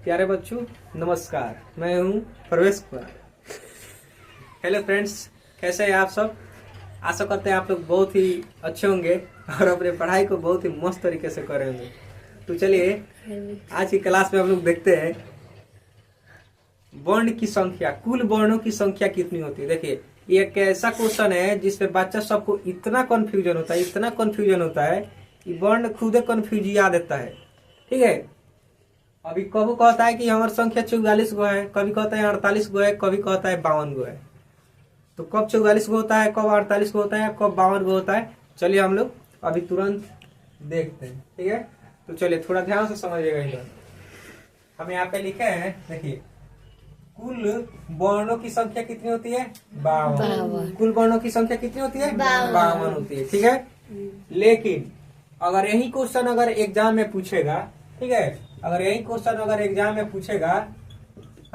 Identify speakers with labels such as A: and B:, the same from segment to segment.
A: प्यारे बच्चों नमस्कार, मैं हूं प्रवेश कुमार। हेलो फ्रेंड्स, कैसे हैं आप सब। आशा करते हैं आप लोग बहुत ही अच्छे होंगे और अपने पढ़ाई को बहुत ही मस्त तरीके से कर रहे होंगे। तो चलिए आज की क्लास में हम लोग देखते हैं वर्ण की संख्या, कुल वर्णों की संख्या कितनी होती है। देखिए ये एक ऐसा क्वेश्चन है जिसमें बच्चा सबको इतना कंफ्यूजन होता है कि वर्ण खुद कंफ्यूजिया देता है। ठीक है, अभी कभी कहता है कि हमारी संख्या 44 गो है, कभी कहता है 48 गो है, कभी कहता है 52 गो है। तो कब 44 गो होता है, कब 48 गो होता है, कब 52 गो होता है, चलिए हम लोग अभी तुरंत देखते हैं। ठीक है, तो चलिए थोड़ा ध्यान से समझिएगा। इधर हम यहाँ पे लिखे हैं, देखिए कुल वर्णों की संख्या कितनी होती है 52। कुल वर्णों की संख्या कितनी होती है 52 होती है। ठीक है, लेकिन अगर यही क्वेश्चन अगर एग्जाम में पूछेगा, ठीक है, अगर यही क्वेश्चन अगर एग्जाम में पूछेगा,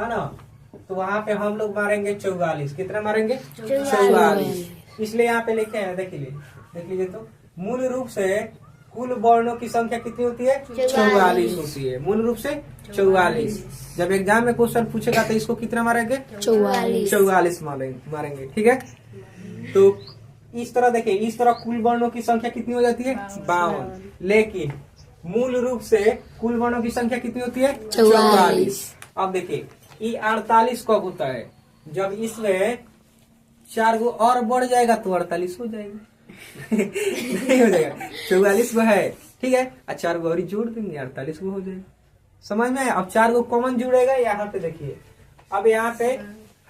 A: है ना, तो वहां पे हम लोग मारेंगे 44। कितना मारेंगे 44। इसलिए यहाँ पे लिखे हैं, देख लीजिए तो मूल रूप से कुल वर्णों की संख्या कितनी होती है 44 होती है। मूल रूप से 44। जब एग्जाम में क्वेश्चन पूछेगा तो इसको कितना मारेंगे 44 मारेंगे। ठीक है, तो इस तरह देखिए, इस तरह कुल वर्णों की संख्या कितनी हो जाती है 52। लेकिन मूल रूप से कुल वर्णों की संख्या कितनी होती है 44। अब देखिए ये 48 कब होता है, जब इसमें 4 गो और बढ़ जाएगा तो 48 हो जाएगा। नहीं हो जाएगा, 44 गो है, ठीक है, और 4 गो और जोड़ देंगे 48 गो हो जाएगा। समझ में आया। अब 4 गो कॉमन जुड़ेगा। यहाँ पे देखिए, अब यहाँ पे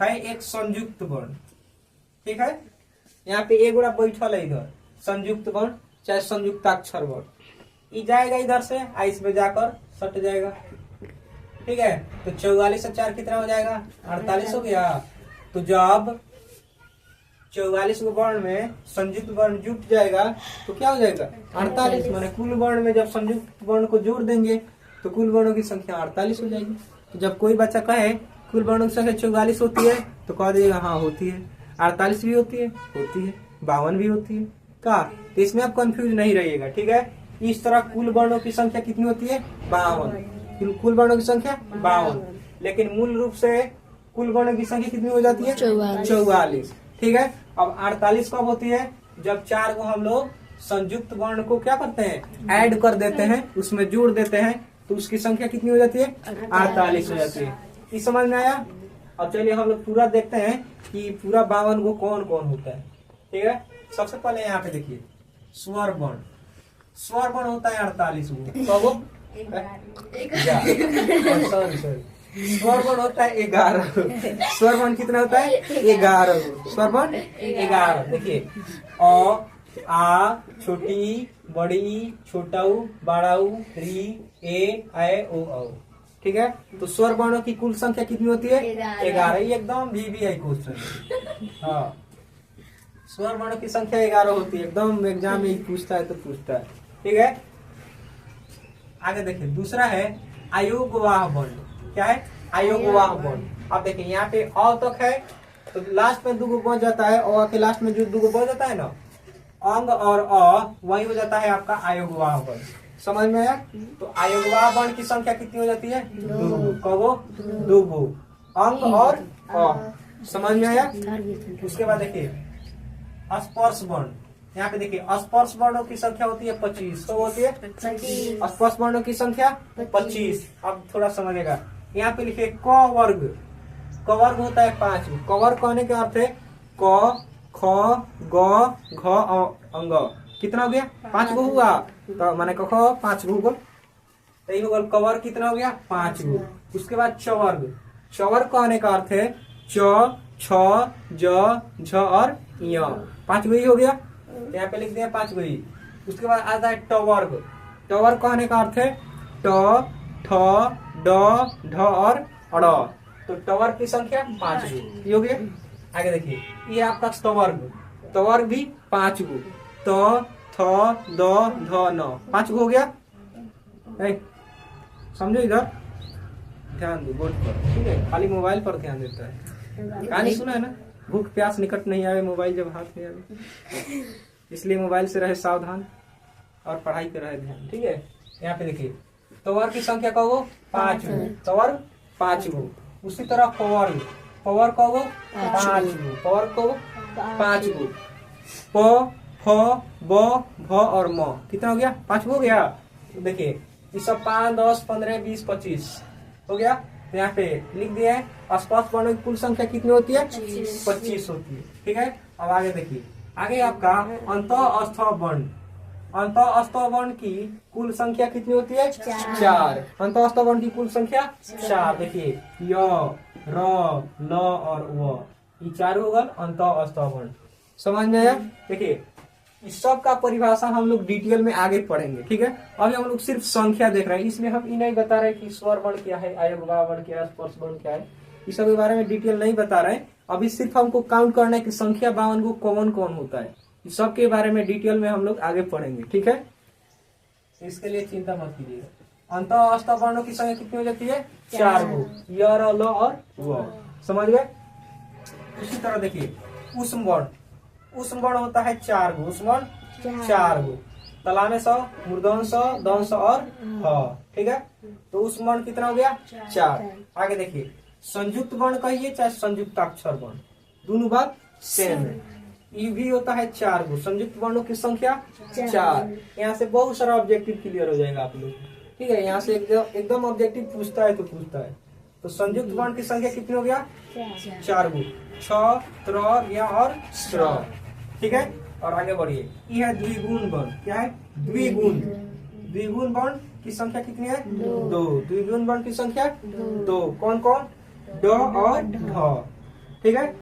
A: है एक संयुक्त वर्ण, ठीक है, यहाँ पे एक गोड़ा बैठल है इधर संयुक्त वर्ण चाहे संयुक्ताक्षर वर्ण, ये जाएगा इधर से, इसमें जाकर सट जाएगा। ठीक है, तो 44 से 4 कितना हो जाएगा 48 हो गया। तो जब 44 को वर्ण में संयुक्त वर्ण जुट जाएगा तो क्या हो जाएगा 48। माने कुल वर्ण में जब संयुक्त वर्ण को जोड़ देंगे तो कुल वर्णों की संख्या 48 हो जाएगी। तो जब कोई बच्चा कहे कुल वर्णों की संख्या 44 होती है तो कह दीजिएगा हाँ होती है, 48 भी होती है, 52 भी होती है का। तो इसमें आप कंफ्यूज नहीं रहिएगा। ठीक है, इस तरह कुल वर्णों की संख्या कितनी होती है 52। कुल वर्णों की संख्या 52, लेकिन मूल रूप से कुल वर्णों की संख्या कितनी हो जाती है 44। ठीक है, अब 48 कब होती है, जब 4 को हम लोग संयुक्त वर्ण को क्या करते हैं ऐड कर देते हैं, उसमें जोड़ देते हैं, तो उसकी संख्या कितनी हो जाती है 48 हो जाती है। इस समझ में आया। अब चलिए हम लोग पूरा देखते हैं कि पूरा 52 को कौन कौन होता है। ठीक है, सबसे पहले यहाँ पे देखिए स्वर वर्ण। स्वर वर्ण होता है 48 गो, सॉरी स्वर वर्ण होता है 11। स्वर वर्ण कितना होता है 11 गो। स्वर वर्ण 11। देखिए अ, आ, छोटी, बड़ी, छोटाऊ, बड़ाऊ, री, ए, ओ, औ। ठीक है, तो स्वर वर्णों की कुल संख्या कितनी होती है 11। ये एकदम VVI क्वेश्चन। हाँ, स्वर वर्णों की संख्या 11 होती है, एकदम एग्जाम में पूछता है तो पूछता है। ठीक है, आगे देखिए दूसरा है अयोगवाह वर्ण। क्या है अयोगवाह वर्ण। अब देखिए यहाँ पे अ तक है तो लास्ट में 2 गो बच जाता है, अ के लास्ट में जो 2 गो बच जाता है ना, अंग और अ, वही हो जाता है आपका अयोगवाह वर्ण। समझ में आया। तो अयोगवाह वर्ण की संख्या कितनी हो जाती है 2 गो। 2 गो अंग और अ। समझ में आया। उसके बाद देखिए स्पर्श वर्ण। यहाँ पे देखिए स्पर्श वर्णों की संख्या होती है 25। तो होती है स्पर्श वर्णों की संख्या 25। अब थोड़ा समझेगा, यहाँ पे लिखिए क वर्ग। क वर्ग होता है 5। क वर्ग कहने के अर्थ है क, ख, ग, घ, अंग। कितना हो गया 5 गो हुआ, तो माने क 5 गो हो गल। क वर्ग कितना हो गया 5 गो। उसके बाद चवर्ग। चवर्ग कहने का अर्थ है च, छ, ज, झ और य। 5 गो ही हो गया, यहाँ पे लिख दिया 5 गो ही। उसके बाद आता है टवर्ग। टवर्ग कहने का अर्थ है ट, ठ, ड, ढ और अड़। तो टवर्ग की संख्या 5 गो ये हो गया। आगे देखिए ये आपका स्तवर्ग। तवर्ग भी 5 गो, त, थ, द, ध, न। 5 गो हो गया। समझो, इधर ध्यान दो बोर्ड पर। ठीक है, खाली मोबाइल पर ध्यान देता है। कहानी सुना है ना, भूख प्यास निकट नहीं आवे, मोबाइल जब हाथ में आवे। इसलिए मोबाइल से रहे सावधान और पढ़ाई पे रहे ध्यान। ठीक है, यहाँ पे देखिए तवर की संख्या कहो 5 गो, तवर 5 गो। उसी तरह पवर, पवर कहो 5 गो, पवर कहो 5 गो। प, फ, ब, भ और म कितना हो गया? 5 हो गया। तो देखिए ये सब 5, 10, 15, 20, 25 हो गया। तो यहाँ पे लिख दिया है आसपास वर्णों की कुल संख्या कितनी होती है? 25 होती है। ठीक है, अब आगे देखिए, आगे आपका अंतःस्थ वर्ण, अंतःस्थ वर्ण की कुल संख्या कितनी होती है? 4। अंतःस्थ वर्ण की कुल संख्या 4। देखिए य, र, ल और व, ये 4 हो गए अंतःस्थ वर्ण। समझ में आया? देखिए इस सब का परिभाषा हम लोग डिटेल में आगे पढ़ेंगे। ठीक है, अभी हम लोग सिर्फ संख्या देख रहे हैं, इसमें हम ये नहीं बता रहे कि स्वर वर्ण क्या है, अयगुवा वर्ण क्या है, स्पर्श वर्ण क्या है, इस सब के बारे में डिटेल नहीं बता रहे हैं। अभी सिर्फ हमको काउंट करना है कि संख्या 52 को कौन कौन होता है। इस सब के बारे में डिटेल में हम लोग आगे पढ़ेंगे। ठीक है, इसके लिए चिंता मत कीजिएगा। अंतःस्थ वर्णों की संख्या कितनी हो जाती है? 4 गो, य, र, ल और व। समझ गए? इसी तरह देखिए ऊष्म वर्ण, ऊष्म वर्ण होता है 4 गो, ऊष्म वर्ण 4 गो, तलाने स, मूर्धन स, दंश और ह। ठीक है, तो ऊष्म वर्ण कितना हो गया? 4। आगे देखिए संयुक्त वर्ण कहिए चाहे संयुक्ताक्षर वर्ण, दोनों बात सेम है। ये भी होता है 4 गो, संयुक्त वर्णों की संख्या 4। यहाँ से बहुत सारा ऑब्जेक्टिव क्लियर हो जाएगा आप लोग। ठीक है, यहाँ से एकदम ऑब्जेक्टिव पूछता है तो पूछता है। तो संयुक्त वर्ण की संख्या कितनी हो गया? 4 गो, छ, त्र, य और श्र। ठीक है, और आगे बढ़िए, ये है द्विगुण वर्ण। क्या है? द्विगुण। द्विगुण वर्ण की संख्या कितनी है? 2। द्विगुण वर्ण की संख्या 2। कौन कौन? ड और ढ। ठीक है।